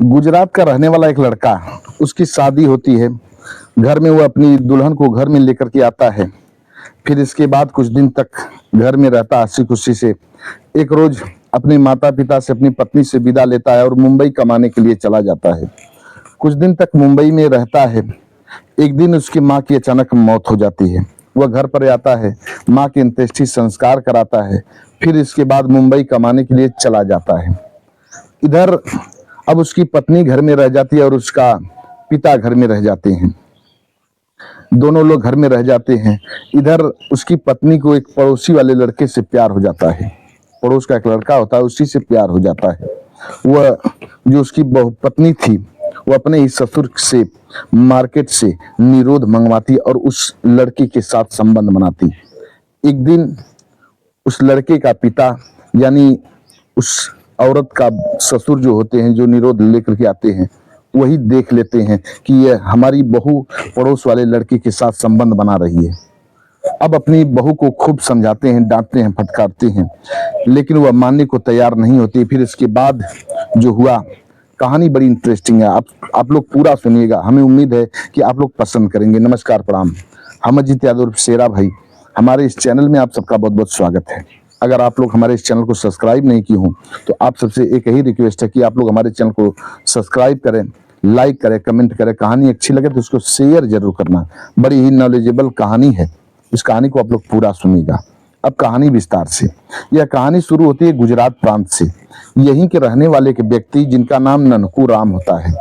गुजरात का रहने वाला एक लड़का, उसकी शादी होती है। घर में वो अपनी दुल्हन को घर में लेकर के आता है। फिर इसके बाद कुछ दिन तक घर में रहता हंसी खुशी से। एक रोज अपने माता पिता से, अपनी पत्नी से विदा लेता है और मुंबई कमाने के लिए चला जाता है। कुछ दिन तक मुंबई में रहता है। एक दिन उसकी माँ की अचानक मौत हो जाती है। वह घर पर आता है, माँ के अंत्येष्टि संस्कार कराता है। फिर इसके बाद मुंबई कमाने के लिए चला जाता है। इधर अब उसकी पत्नी घर में रह जाती है और उसका पिता घर में रह जाते हैं। दोनों लोग घर में रह जाते हैं। इधर उसकी पत्नी को एक पड़ोसी वाले लड़के से प्यार हो जाता है। पड़ोस का एक लड़का होता है, उसी से प्यार हो जाता है। वह जो उसकी पत्नी थी, वो अपने ही ससुर से मार्केट से निरोध मंगवाती और उस लड़के के साथ संबंध बनाती। एक दिन उस लड़के का पिता, यानी उस औरत का ससुर जो होते हैं, जो निरोध लेकर के आते हैं, वही देख लेते हैं कि यह हमारी बहू पड़ोस वाले लड़के के साथ संबंध बना रही है। अब अपनी बहू को खूब समझाते हैं, डांटते हैं, फटकारते हैं, लेकिन वह मानने को तैयार नहीं होती। फिर इसके बाद जो हुआ, कहानी बड़ी इंटरेस्टिंग है। आप लोग पूरा सुनिएगा। हमें उम्मीद है कि आप लोग पसंद करेंगे। नमस्कार, प्रणाम। हम अजीत यादव शेरा भाई, हमारे इस चैनल में आप सबका बहुत बहुत स्वागत है। अगर आप लोग हमारे इस चैनल को सब्सक्राइब नहीं किए हों तो आप सबसे एक ही रिक्वेस्ट है कि आप लोग हमारे चैनल को सब्सक्राइब करें, लाइक करें, कमेंट करें। कहानी अच्छी लगे तो उसको शेयर जरूर करना। बड़ी ही नॉलेजेबल कहानी है। इस कहानी को आप लोग पूरा सुनिएगा। अब कहानी विस्तार से। यह कहानी शुरू होती है गुजरात प्रांत से। यहीं के रहने वाले के व्यक्ति जिनका नाम ननकू राम होता है।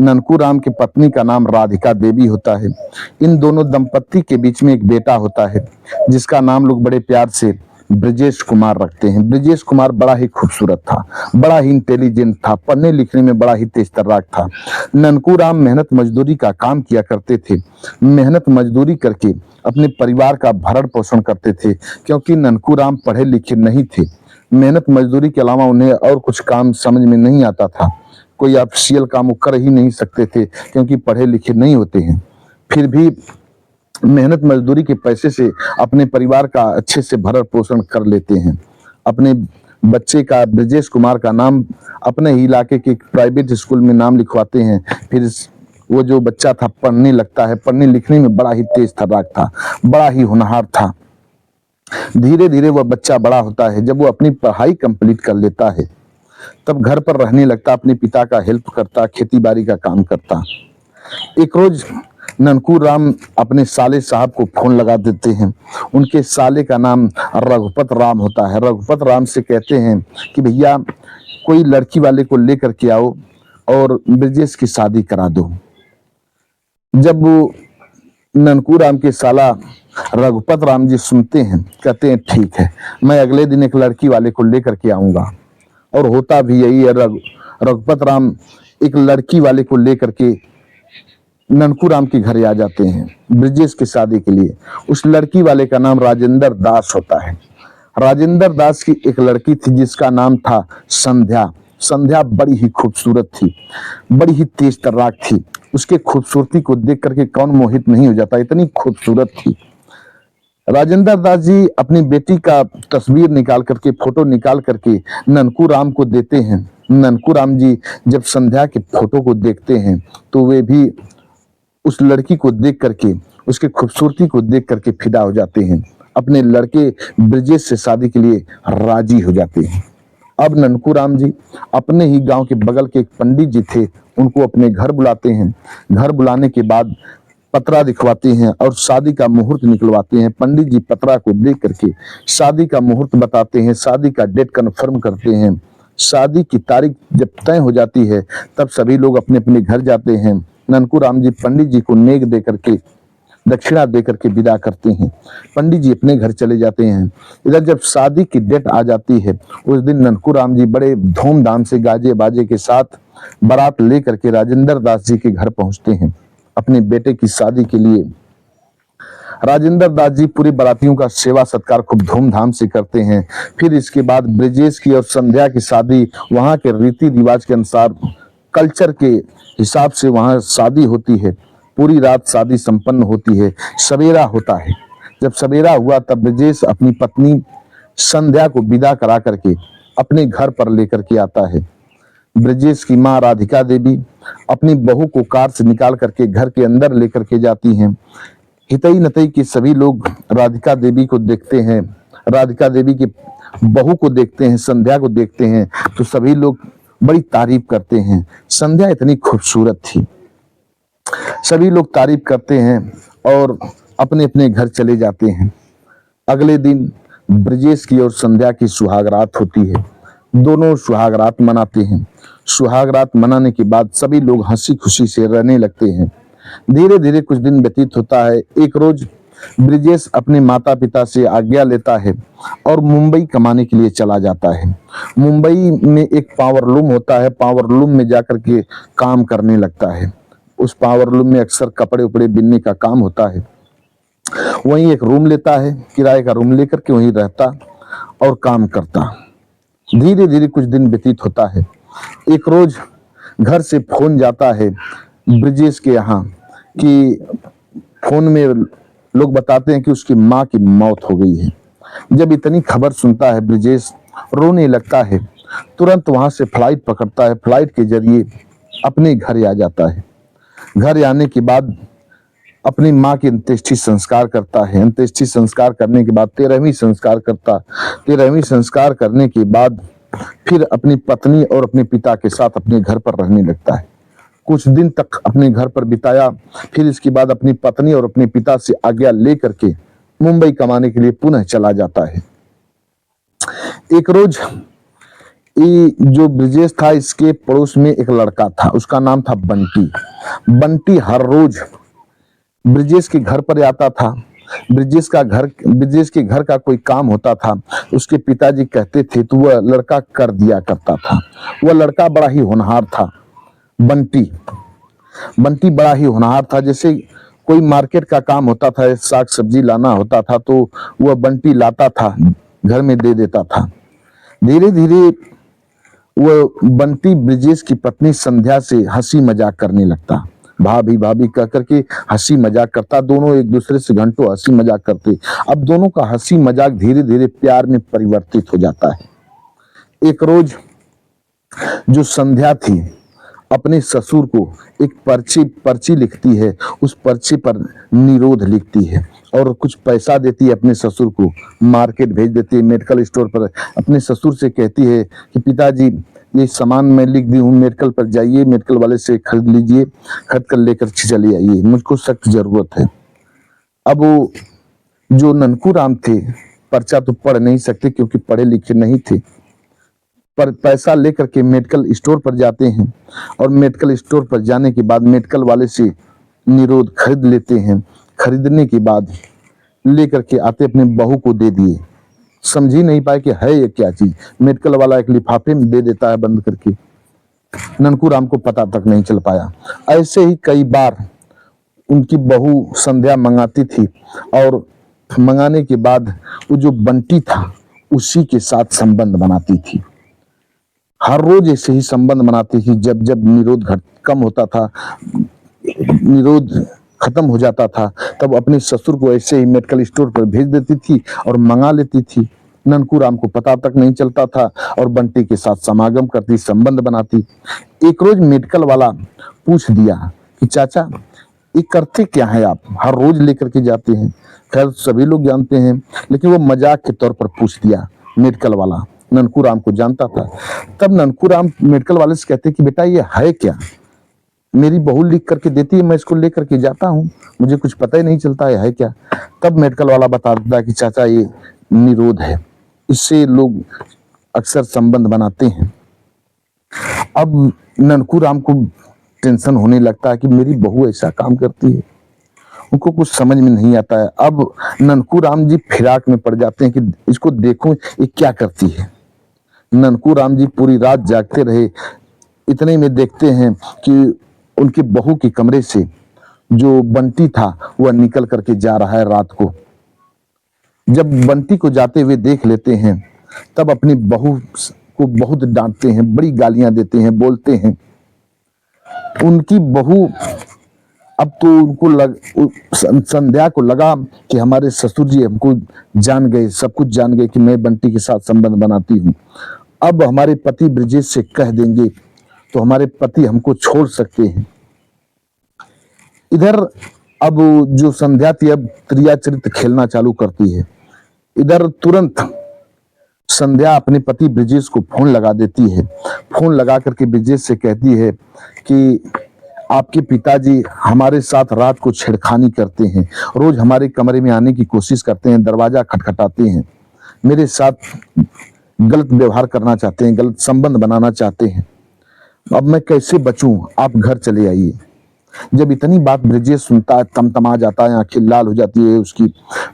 ननकू राम की पत्नी का नाम राधिका देवी होता है। इन दोनों दंपत्ति के बीच में एक बेटा होता है जिसका नाम लोग बड़े प्यार से ब्रजेश कुमार रखते हैं। ब्रजेश कुमार बड़ा ही खूबसूरत था, बड़ा ही इंटेलिजेंट था, पढ़ने लिखने में बड़ा ही तेज तर्राक था। ननकू राम मेहनत मजदूरी का काम किया करते थे। मेहनत मजदूरी करके अपने परिवार का भरण पोषण करते थे, क्योंकि ननकू राम पढ़े लिखे नहीं थे। मेहनत मजदूरी के अलावा उन्हें और कुछ काम समझ में नहीं आता था। कोई ऑफिशियल काम वो कर ही नहीं सकते थे, क्योंकि पढ़े लिखे नहीं होते हैं। फिर भी मेहनत मजदूरी के पैसे से अपने परिवार का अच्छे से भरण पोषण कर लेते हैं। अपने बच्चे का, ब्रजेश कुमार का नाम अपने ही इलाके के प्राइवेट स्कूल में नाम लिखवाते हैं। फिर वो जो बच्चा था पढ़ने लगता है। पढ़ने लिखने में बड़ा ही तेज तर्राक था, बड़ा ही होनहार था। धीरे धीरे वह बच्चा बड़ा होता है। जब वो अपनी पढ़ाई कंप्लीट कर लेता है तब घर पर रहने लगता, अपने पिता का हेल्प करता, खेती बाड़ी का काम करता। एक रोज ननकू राम अपने साले साहब को फोन लगा देते हैं। उनके साले का नाम रघुपत राम होता है। रघुपत राम से कहते हैं कि भैया कोई लड़की वाले को लेकर के आओ और ब्रजेश की शादी करा दो। जब वो ननकू राम के साला रघुपत राम जी सुनते हैं, कहते हैं ठीक है, मैं अगले दिन एक लड़की वाले को लेकर के आऊंगा। और होता भी यही है। रघुपत राम एक लड़की वाले को लेकर के ननकू राम के घर आ जाते हैं ब्रजेश की शादी के लिए। उस लड़की वाले का नाम राजेंद्र दास होता है। राजेंद्र दास की एक लड़की थी जिसका नाम था संध्या। संध्या बड़ी ही खूबसूरत थी, बड़ी ही तेज तर्राक थी। उसके खूबसूरती को देख करके कौन मोहित नहीं हो जाता, इतनी खूबसूरत थी। राजेंद्र दास जी अपनी बेटी का तस्वीर निकाल करके, फोटो निकाल करके ननकू राम को देते हैं। ननकू राम जी जब संध्या के फोटो को देखते हैं तो वे भी उस लड़की को देख करके, उसके खूबसूरती को देख करके फिदा हो जाते हैं। अपने लड़के ब्रजेश से शादी के लिए राजी हो जाते हैं। अब ननकू राम जी अपने ही गांव के बगल के एक पंडित जी थे, उनको अपने घर बुलाते हैं। घर बुलाने के बाद पतरा दिखवाते हैं और शादी का मुहूर्त निकलवाते हैं। पंडित जी पतरा को देख करके शादी का मुहूर्त बताते हैं, शादी का डेट कन्फर्म करते हैं। शादी की तारीख जब तय हो जाती है तब सभी लोग अपने अपने घर जाते हैं। ननकू राम जी पंडित जी को नेग दे करके, दक्षिणा दे करके विदा करते हैं। पंडित जी अपने घर चले जाते हैं। इधर जब शादी की डेट आ जाती है, उस दिन ननकू राम जी बड़े धूमधाम से गाजे बाजे के साथ बारात लेकर के राजेंद्र दास जी के घर पहुंचते हैं अपने बेटे की शादी के लिए। राजेंद्र दास जी पूरी बारातियों का सेवा सत्कार खूब धूमधाम से करते हैं। फिर इसके बाद ब्रजेश की और संध्या की शादी वहां के रीति रिवाज के अनुसार, कल्चर के हिसाब से वहां शादी होती है। पूरी रात शादी संपन्न होती है। सवेरा होता है। जब सवेरा हुआ तब ब्रजेश अपनी पत्नी संध्या को विदा करा करके अपने घर पर लेकर के आता है। ब्रजेश की माँ राधिका देवी अपनी बहू को कार से निकाल करके घर के अंदर लेकर के जाती हैं। हितई नतई के सभी लोग राधिका देवी को देखते हैं, राधिका देवी की बहू को देखते हैं, संध्या को देखते हैं, तो सभी लोग बड़ी तारीफ करते हैं। संध्या इतनी खूबसूरत थी। सभी लोग तारीफ करते हैं और अपने अपने घर चले जाते हैं। अगले दिन ब्रजेश की और संध्या की सुहाग रात होती है। दोनों सुहाग रात मनाते हैं। सुहाग रात मनाने के बाद सभी लोग हंसी खुशी से रहने लगते हैं। धीरे धीरे कुछ दिन व्यतीत होता है। एक रोज ब्रजेश अपने माता पिता से आज्ञा लेता है और मुंबई कमाने के लिए चला जाता है। मुंबई में एक पावर लूम होता है, पावर लूम में जाकर के काम करने लगता है। उस पावर लूम में अक्सर कपड़े उपड़े बिनने का काम होता है। वहीं एक रूम लेता है, किराए का रूम लेकर के वहीं रहता और काम करता। धीरे धीरे कुछ दिन व्यतीत होता है। एक रोज घर से फोन जाता है ब्रजेश के यहाँ कि फोन में लोग बताते हैं कि उसकी माँ की मौत हो गई है। जब इतनी खबर सुनता है ब्रजेश रोने लगता है। तुरंत वहां से फ्लाइट पकड़ता है। फ्लाइट के जरिए अपने घर आ जाता है। घर आने के बाद अपनी माँ के अंत्येष्टि संस्कार करता है। अंत्येष्टि संस्कार करने के बाद 13वीं संस्कार करता। 13वीं संस्कार करने के बाद फिर अपनी पत्नी और अपने पिता के साथ अपने घर पर रहने लगता है। कुछ दिन तक अपने घर पर बिताया। फिर इसके बाद अपनी पत्नी और अपने पिता से आज्ञा लेकर के मुंबई कमाने के लिए पुनः चला जाता है। एक रोज ये जो ब्रजेश था, इसके पड़ोस में एक लड़का था, उसका नाम था बंटी। बंटी हर रोज ब्रजेश के घर पर आता था। ब्रजेश के घर का कोई काम होता था, उसके पिताजी कहते थे तो वह लड़का कर दिया करता था। वह लड़का बड़ा ही होनहार था। बंटी बड़ा ही होनहार था। जैसे कोई मार्केट का काम होता था, साग सब्जी लाना होता था, तो वह बंटी लाता था, घर में दे देता था। धीरे धीरे वह बंटी ब्रजेश की पत्नी संध्या से हंसी मजाक करने लगता। भाभी भाभी कह करके हंसी मजाक करता। दोनों एक दूसरे से घंटों हंसी मजाक करते। अब दोनों का हंसी मजाक धीरे धीरे प्यार में परिवर्तित हो जाता है। एक रोज जो संध्या थी अपने ससुर को एक पर्ची लिखती है। उस पर्ची पर निरोध लिखती है और कुछ पैसा देती है अपने ससुर को। मार्केट भेज देती है, मेडिकल स्टोर पर। अपने ससुर से कहती है कि पिताजी ये सामान मैं लिख दी हूँ, मेडिकल पर जाइए, मेडिकल वाले से खरीद लीजिए, खरीद कर लेकर चले आइए, मुझको सख्त जरूरत है। अब वो जो ननकू राम थे, पर्चा तो पढ़ नहीं सकते क्योंकि पढ़े लिखे नहीं थे, पर पैसा लेकर के मेडिकल स्टोर पर जाते हैं और मेडिकल स्टोर पर जाने के बाद मेडिकल वाले से निरोध खरीद लेते हैं। खरीदने के बाद लेकर के आते अपने बहू को दे दिए। समझ ही नहीं पाए कि है ये क्या चीज। मेडिकल वाला एक लिफाफे में दे देता है बंद करके। ननकू राम को पता तक नहीं चल पाया। ऐसे ही कई बार उनकी बहू संध्या मंगाती थी और मंगाने के बाद वो जो बंटी था उसी के साथ संबंध बनाती थी। हर रोज ऐसे ही संबंध बनाती थी। जब जब निरोध कम होता था, निरोध खत्म हो जाता था, तब अपने ससुर को ऐसे ही मेडिकल स्टोर पर भेज देती थी और मंगा लेती थी। ननकू राम को पता तक नहीं चलता था और बंटी के साथ समागम करती, संबंध बनाती। एक रोज मेडिकल वाला पूछ दिया कि चाचा ये करते क्या है आप, हर रोज लेकर के जाते हैं। खैर सभी लोग जानते हैं, लेकिन वो मजाक के तौर पर पूछ दिया। मेडिकल वाला ननकू राम को जानता था। तब ननकू राम मेडिकल वाले से कहते कि बेटा ये है क्या, मेरी बहू लिख करके देती है, मैं इसको लेकर के जाता हूँ, मुझे कुछ पता ही नहीं चलता है क्या। तब मेडिकल वाला बता देता है कि चाचा ये निरोध है, इससे लोग अक्सर संबंध बनाते हैं। अब ननकू राम को टेंशन होने लगता है कि मेरी बहू ऐसा काम करती है, उनको कुछ समझ में नहीं आता है। अब ननकू राम जी फिराक में पड़ जाते हैं कि इसको देखूं ये क्या करती है। ननकू राम जी पूरी रात जागते रहे। इतने में देखते हैं कि उनकी बहू के कमरे से जो बंटी था वह निकल करके जा रहा है रात को। जब बंटी को जाते हुए देख लेते हैं तब अपनी बहू को बहुत डांटते हैं, बड़ी गालियां देते हैं, बोलते हैं। उनकी बहू अब तो उनको संध्या को लगा कि हमारे ससुर जी हमको जान गए, सब कुछ जान गए कि मैं बंटी के साथ संबंध बनाती हूँ। अब हमारे पति ब्रजेश से कह देंगे तो हमारे पति हमको छोड़ सकते हैं। इधर अब जो संध्या थी अब त्रिया चरित्र खेलना चालू करती है। इधर तुरंत संध्या अपने पति ब्रिजेश को फोन लगा देती है। फोन लगा करके ब्रिजेश से कहती है कि आपके पिताजी हमारे साथ रात को छेड़खानी करते हैं, रोज हमारे कमरे में आने की कोशिश करते हैं, दरवाजा खटखटाते हैं, मेरे साथ गलत व्यवहार करना चाहते हैं, गलत संबंध बनाना चाहते हैं। अब मैं कैसे बचूं? आप घर चले आइए। जब इतनी बात ब्रिजेश सुनता है, तमतमा जाता है, आंखें लाल हो जाती है उसकी।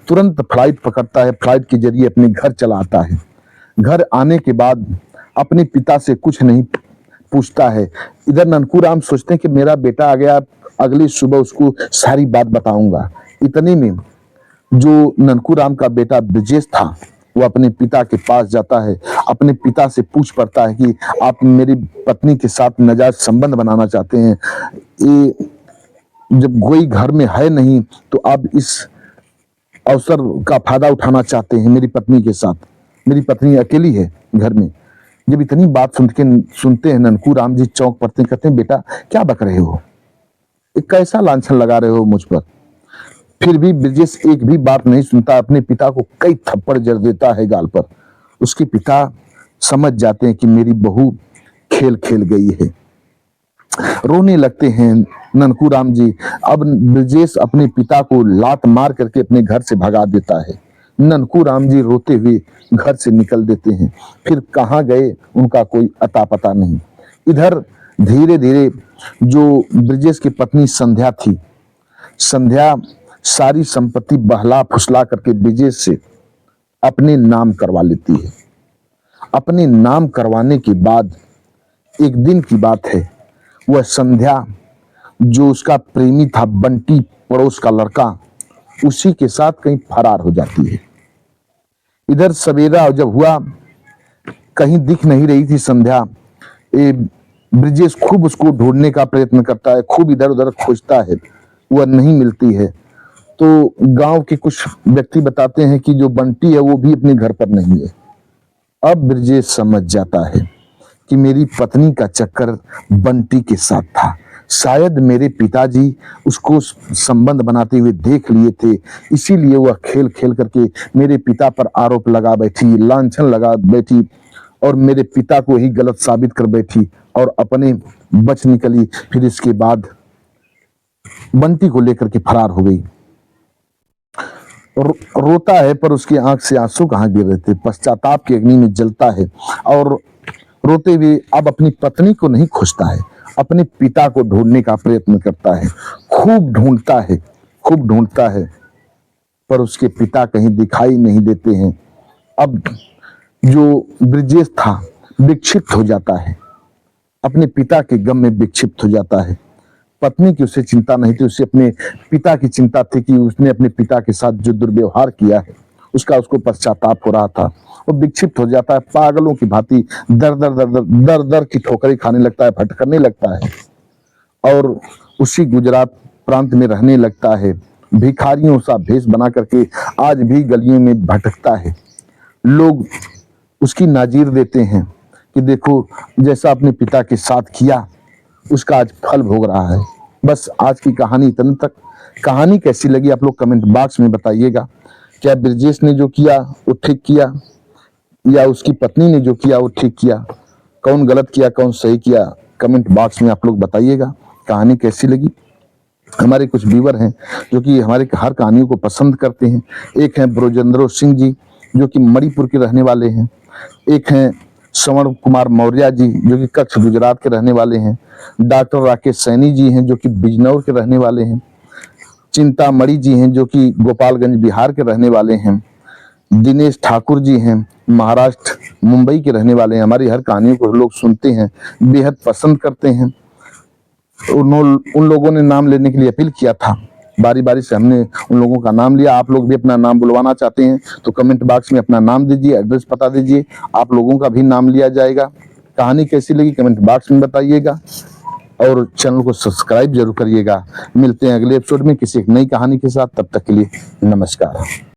तुरंत फ्लाइट पकड़ता है, फ्लाइट के जरिए अपने घर चला आता है। घर आने के बाद अपने पिता से कुछ नहीं पूछता है। इधर ननकूराम सोचते हैं कि मेरा बेटा आ गया, अगली सुबह उसको सारी बात बताऊंगा। इतने में जो ननकूराम का बेटा ब्रिजेश था वो अपने पिता के पास जाता है, अपने पिता से पूछ पड़ता है कि आप मेरी पत्नी के साथ नाजायज संबंध बनाना चाहते हैं। ये जब कोई घर में है नहीं तो आप इस अवसर का फायदा उठाना चाहते हैं मेरी पत्नी के साथ। मेरी पत्नी अकेली है घर में। जब इतनी बात सुनते हैं ननकूराम जी चौंक पड़ते हैं, कहते हैं बेटा क्या बक रहे हो, एक कैसा लांछन लगा रहे हो मुझ पर। फिर भी ब्रिजेश एक भी बात नहीं सुनता, अपने पिता को कई थप्पड़ जड़ देता है गाल पर। उसके पिता समझ जाते हैं कि मेरी बहू खेल खेल गई है, रोने लगते हैं ननकूराम जी। अब ब्रिजेश अपने पिता को लात मार करके अपने घर से भगा देता है। ननकूराम जी रोते हुए घर से निकल देते हैं। फिर कहाँ गए उनका कोई अता पता नहीं। इधर धीरे धीरे जो ब्रिजेश की पत्नी संध्या थी, संध्या सारी संपत्ति बहला फुसला करके ब्रिजेश से अपने नाम करवा लेती है। अपने नाम करवाने के बाद एक दिन की बात है, वह संध्या जो उसका प्रेमी था बंटी पड़ोस का लड़का, उसी के साथ कहीं फरार हो जाती है। इधर सवेरा जब हुआ, कहीं दिख नहीं रही थी संध्या। ब्रिजेश खूब उसको ढूंढने का प्रयत्न करता है, खूब इधर उधर खोजता है, वह नहीं मिलती है। तो गांव के कुछ व्यक्ति बताते हैं कि जो बंटी है वो भी अपने घर पर नहीं है। अब ब्रिजेश समझ जाता है कि मेरी पत्नी का चक्कर बंटी के साथ था। शायद मेरे पिताजी उसको संबंध बनाते हुए देख लिए थे, इसीलिए वह खेल खेल करके मेरे पिता पर आरोप लगा बैठी, लांछन लगा बैठी और मेरे पिता को ही गलत साबित कर बैठी और अपने बच निकली। फिर इसके बाद बंटी को लेकर के फरार हो गई। रोता है पर उसकी आंख से आंसू कहाँ गिर रहे थे, पश्चाताप की अग्नि में जलता है और रोते हुए अब अपनी पत्नी को नहीं खोजता है, अपने पिता को ढूंढने का प्रयत्न करता है। खूब ढूंढता है, खूब ढूंढता है, पर उसके पिता कहीं दिखाई नहीं देते हैं। अब जो ब्रिजेश था विक्षिप्त हो जाता है, अपने पिता के गम में विक्षिप्त हो जाता है। पत्नी की उसे चिंता नहीं थी, उसे अपने पिता की चिंता थी कि उसने अपने पिता के साथ जो दुर्व्यवहार किया है उसको पश्चाताप हो रहा था। वो विक्षिप्त हो जाता है, पागलों की भांति दर दर दर दर दर दर की ठोकरें खाने लगता है, भटकने लगता है और उसी गुजरात प्रांत में रहने लगता है। भिखारियों सा भेष बना करके आज भी गलियों में भटकता है। लोग उसकी नाजीर देते हैं कि देखो जैसा अपने पिता के साथ किया उसका आज फल भोग रहा है। बस आज की कहानी इतने तक। कहानी कैसी लगी आप लोग कमेंट बॉक्स में बताइएगा। क्या ब्रिजेश ने जो किया वो ठीक किया या उसकी पत्नी ने जो किया वो ठीक किया? कौन गलत किया कौन सही किया? कमेंट बॉक्स में आप लोग बताइएगा। कहानी कैसी लगी? हमारे कुछ व्यूअर हैं जो कि हमारे हर कहानियों को पसंद करते हैं। एक हैं ब्रोजेंद्र सिंह जी जो कि मणिपुर के रहने वाले हैं। एक हैं श्रवण कुमार मौर्य जी जो कि कच्छ गुजरात के रहने वाले हैं। डॉक्टर राकेश सैनी जी हैं जो कि बिजनौर के रहने वाले हैं। चिंतामणि जी हैं जो कि गोपालगंज बिहार के रहने वाले हैं। दिनेश ठाकुर जी हैं महाराष्ट्र मुंबई के रहने वाले हैं। हमारी हर कहानियों को लोग सुनते हैं, बेहद पसंद करते हैं। उन लोगों ने नाम लेने के लिए अपील किया था, बारी बारी से हमने उन लोगों का नाम लिया। आप लोग भी अपना नाम बुलवाना चाहते हैं तो कमेंट बॉक्स में अपना नाम दीजिए, एड्रेस पता दीजिए, आप लोगों का भी नाम लिया जाएगा। कहानी कैसी लगी कमेंट बॉक्स में बताइएगा और चैनल को सब्सक्राइब जरूर करिएगा। मिलते हैं अगले एपिसोड में किसी एक नई कहानी के साथ, तब तक के लिए नमस्कार।